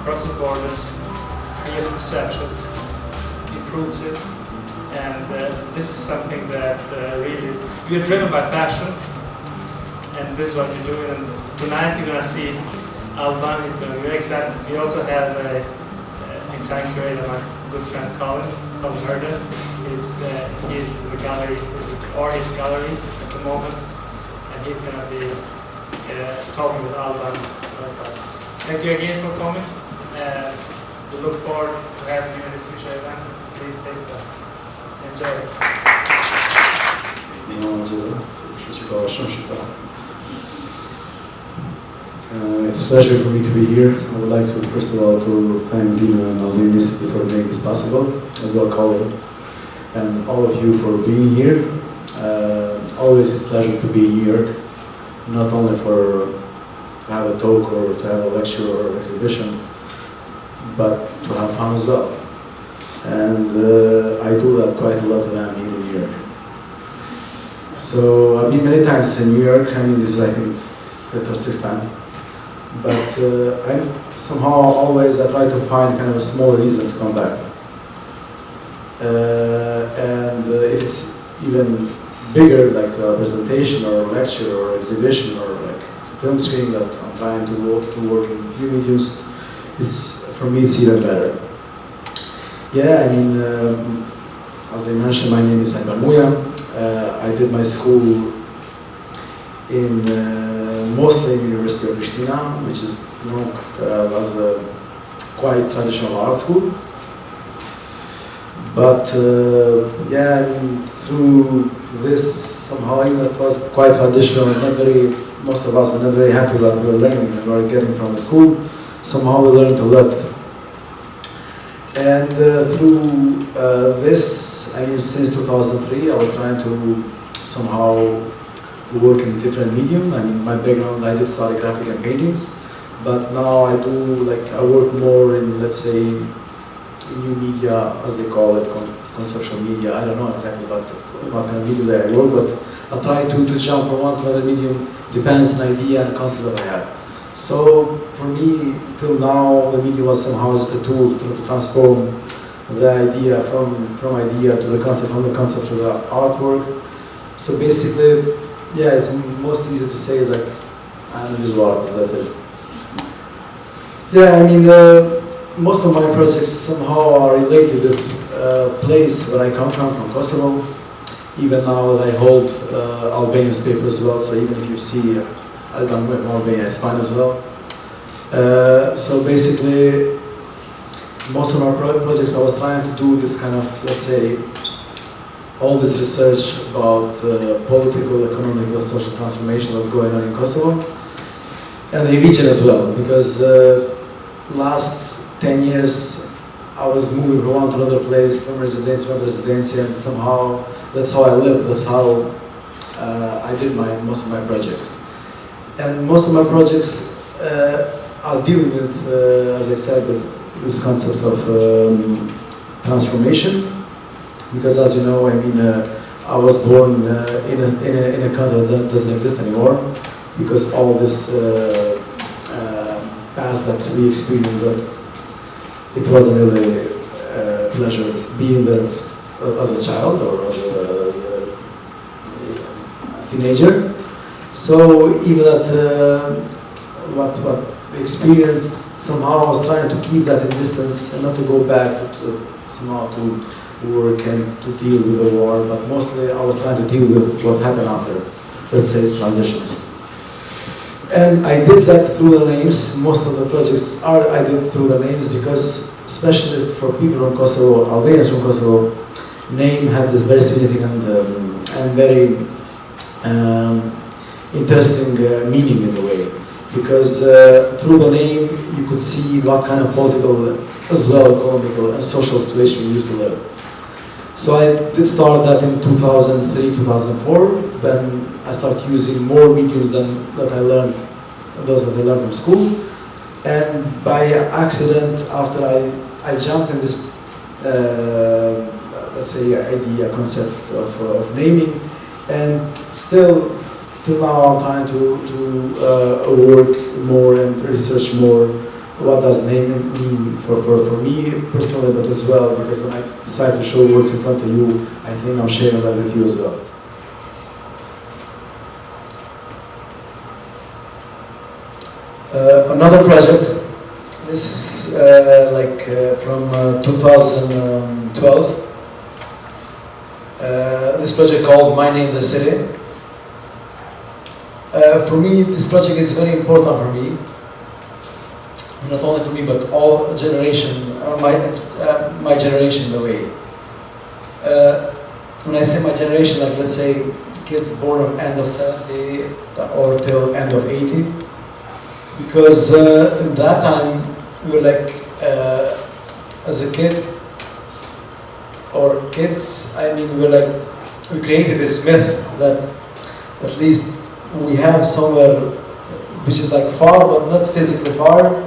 crossing borders, creates perceptions, improves it, and this is something that really is, we are driven by passion, and this is what we're doing. And tonight you're going to see Alban is going to be very excited. We also have an exciting curator, my good friend Colin Herder. He's in the gallery, or his gallery at the moment, and he's going to be talking with Alban about us. Thank you again for coming. We look forward to having you in the future events. Please stay with us. Enjoy. It's a pleasure for me to be here. I would like to, first of all, to thank Dino and Albania Institute for making this possible, as well Colin, and all of you for being here. Always it's a pleasure to be in New York, not only to have a talk or to have a lecture or exhibition, but to have fun as well. And I do that quite a lot when I'm here in New York. So I've been many times in New York. I mean, this is I think 5th or 6th time. But I somehow always I try to find kind of a small reason to come back. And if it's even bigger, like to a presentation or a lecture or exhibition or like a film screening that I'm trying to work in few mediums, for me it's even better. Yeah, I mean, as they mentioned, my name is Alban Muja. I did my school in mostly University of Pristina, which is known as a quite traditional art school. But yeah, I mean, through this somehow, even that was quite traditional, most of us were not very happy about what we were learning and what we were getting from the school. Somehow we learned a lot. And through this, I mean, since 2003, I was trying to somehow work in different medium. I mean, my background, I did study graphic and paintings, but now I do, I work more in, let's say, new media, as they call it, conceptual media. I don't know exactly what kind of media that I work, but I try to jump from one to another medium, depends on idea and concept that I have. So for me, till now, the media was somehow just a tool to transform the idea from idea to the concept, from the concept to the artwork. So basically, yeah, it's most easy to say like, I'm a visual artist, that's it. Yeah, I mean, most of my projects somehow are related with the place where I come from Kosovo. Even now that I hold Albanian paper as well, so even if you see Alban Muja from Albania, it's fine as well. So basically, most of my projects I was trying to do this kind of, let's say, all this research about political, economic, social transformation that's going on in Kosovo and the region as well, because last 10 years I was moving from one to another place, from residence to another residency, and somehow that's how I lived, that's how I did most of my projects. And most of my projects I'll deal with, as I said, with this concept of transformation, because as you know, I mean, I was born in a country that doesn't exist anymore, because all this past that we experienced, that it wasn't really a pleasure being there as a child or as a teenager. So even that what we experienced, somehow I was trying to keep that in distance and not to go back to somehow to work and to deal with the war, but mostly I was trying to deal with what happened after, let's say, transitions. And I did that through the names. Most of the projects I did through the names, because especially for people from Kosovo, Albanians from Kosovo, name had this very significant and very interesting meaning in a way. Because through the name you could see what kind of political, as well economical and social situation we used to live. So I did start that in 2003, 2004, when I started using more mediums than that I learned, those that I learned from school. And by accident, after I jumped in this, let's say, idea, concept of naming, and still, till now I'm trying to work more and research more what does naming mean for me personally, but as well, because when I decide to show works in front of you, I think I'm sharing that with you as well. Another project, this is from 2012. This project called My Name the City. For me, this project is very important for me. Not only for me, but all generation, my generation in a way. When I say my generation, like let's say kids born at end of 70 or till end of 80, because in that time we were like, as a kid or kids, I mean, we created this myth that at least we have somewhere which is like far, but not physically far,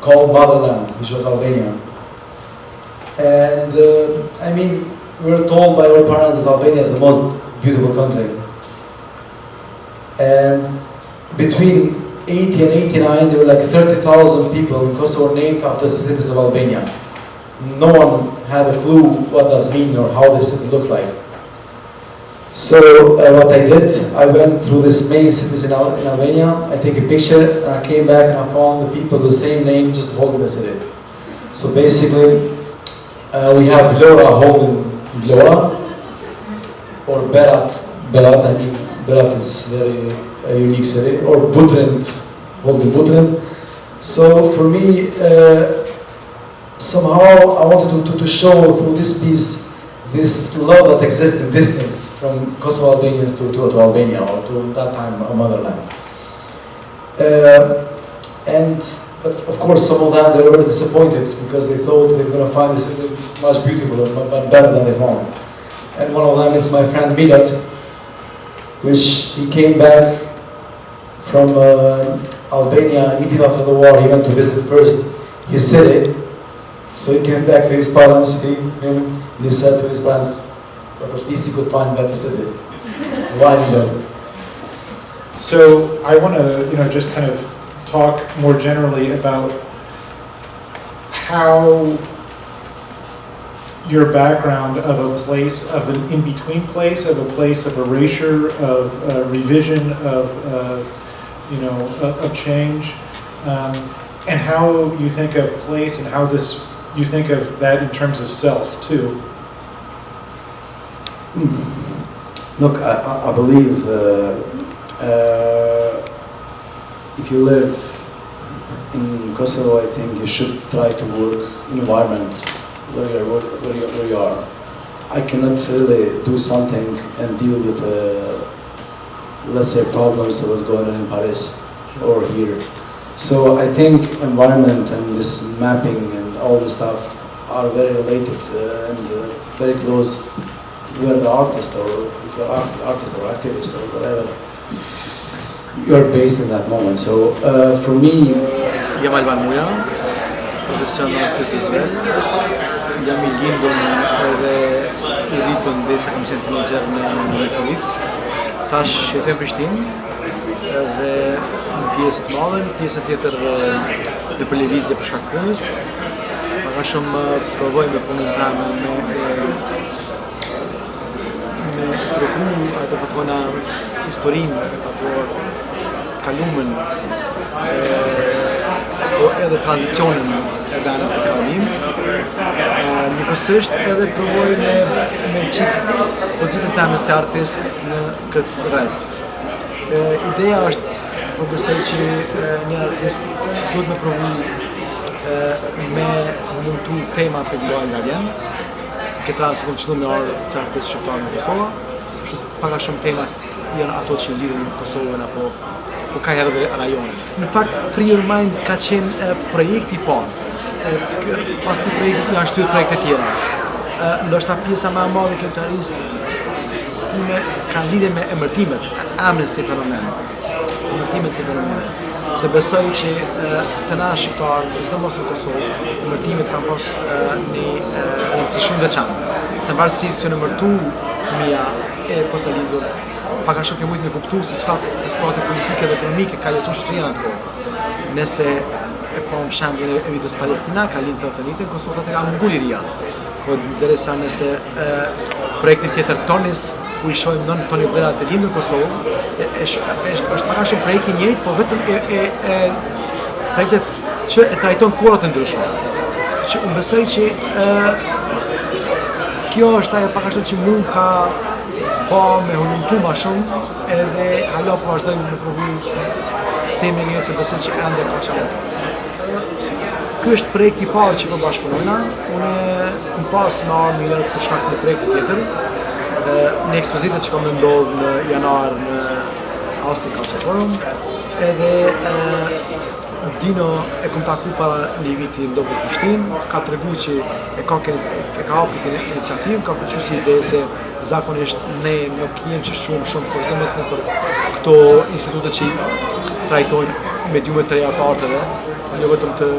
called motherland, which was Albania. And I mean, we were told by our parents that Albania is the most beautiful country. And between 80 and 89, there were like 30,000 people in Kosovo named after cities of Albania. No one had a clue what does mean or how this city looks like. So what I did, I went through these main cities in Albania, I take a picture, and I came back and I found the people the same name, just holding the city. So basically, we have Vlora holding Vlora, or Berat, I mean, Berat is very a unique city, or Butrint holding Butrint. So for me, somehow I wanted to show through this piece this love that exists in distance from Kosovo Albanians to Albania, or to that time a motherland. But of course some of them, they were disappointed because they thought they were going to find this much beautiful, but better than they found. And one of them is my friend Milat, which he came back from Albania immediately after the war. He went to visit first his city. So he came back to his parents, and he said to his parents, but at least he could find a better city. Why Milan? So I want to, just kind of talk more generally about how your background of a place, of an in-between place, of a place of erasure, of revision, of change, and how you think of place and how you think of that in terms of self too. Look, I believe if you live in Kosovo, I think you should try to work in an environment where you are. I cannot really do something and deal with, let's say, problems that was going on in Paris or here. So I think environment and this mapping and all this stuff are very related and very close. You are the artist, or if you're artist or activist or whatever. you're based in that moment. So for me, Jam Alban Muja, profession artist vizual. Jam I lindur edhe I rritur ndërsa kam qenë teenager në Mikovic. Tash jetoj në Prishtinë dhe në pjesë të madhe, në pjesën tjetër në për lëvizje për shkak të punës. Pak a shumë provoj me punën time me treku ato po thona historinë apo kalumen edhe tranzicionin e dana për kalim. Njëkohësisht edhe provoj me qitë pozitën teme si artist në këtë rreth. Ideja është po besoj që një artist duhet me provu me mundu tema për glojnë nga vjen. Këtë rast kom qëllu me orë që artist shqiptar në Kosova, paka shumë tema janë ato që lidhen në Kosovën apo ka herë dhe rajonin. Në fakt, Free Your Mind ka qenë projekti I parë. Pas të projektit janë shtyr projekte tjera. Ndoshta pjesa më e madhe këngëtarisë ime kanë lidhje me emërtimet, emrin si fenomen. Emërtimet si fenomene. Se besoj që të na shqiptarë, sidomos në Kosovë, emërtimet kanë pas një rëndësi shumë veçantë. Se varësisht se në emërtu fëmia e posa lindur, pak a shumë ke mujtë me kuptu se çfarë situatë politike dhe ekonomike ka jetuar shoqëria në atë kohë. Nëse e po më shembull e vidus Palestina ka lindur të njëjtën, Kosova ka mungu liria. Po derisa nëse projekti tjetër Tonis ku I shohim nën Toni Blera të lindur në Kosovë, është pak a shumë projekti I njëjtë, po vetëm projektet që e trajton kohra të ndryshme. Që unë besoj që kjo është ajo pak a shumë që mund ka po me hulumtu ma shumë edhe hala po vazhdojmë në provu temin njëtë se besoj që ende ka qanë. Ky është projekti I parë që po bashkëpunojna. Unë kam pas me arë mirë për shkak të projekti tjetër. Në ekspozitët që kam ndodhë në janar në Austria Culture Forum edhe Dino e kom taku para një viti në Dobër Prishtinë, ka tregu që e ka hapë këtë iniciativë, ka përqy si ide se zakonisht ne nuk jem që shumë përëzëmës në për këto institutet që trajtojnë mediumet të reja të arteve, jo vetëm të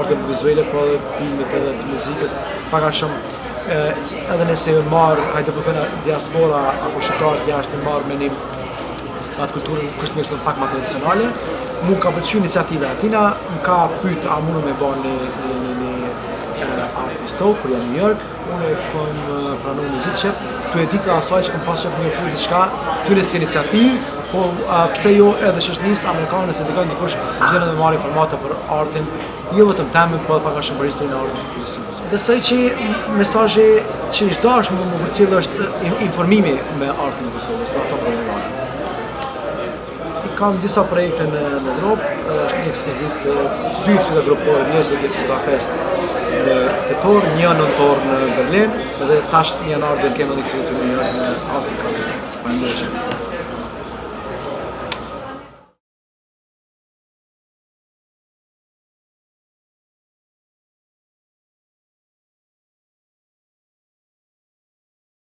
arteve vizuele, po edhe filmit edhe të muzikës, paka shumë edhe nëse marë, hajde përpena diaspora apo shqiptarët jashtë marë me një atë kulturën kështë mirë pak më tradicionale, mu ka përqy iniciative atina, më ka pyet a mundu me bërë një artisto, kur janë në New York, unë e kom pranu një gjithë shef, tu e dita asaj që kom pas shef një fru diçka, ty nësë iniciativë, po pse jo edhe shoqënisë amerikane nëse dikon dikush vjen dhe marrë informata për artin, jo vetëm temën, po edhe pak a shumë për historinë e artit. Besoj që mesazhi që është dashur më përcjell është informimi me artin e Kosovës, ato probleme. Kam disa projekte në Evropë, është një ekspozit, dy ekspozita grupore, një është do të Budapest në tetor, një nëntor në Berlin, dhe tash në janar do të kemë një ekspozit në Austria Culture Forum.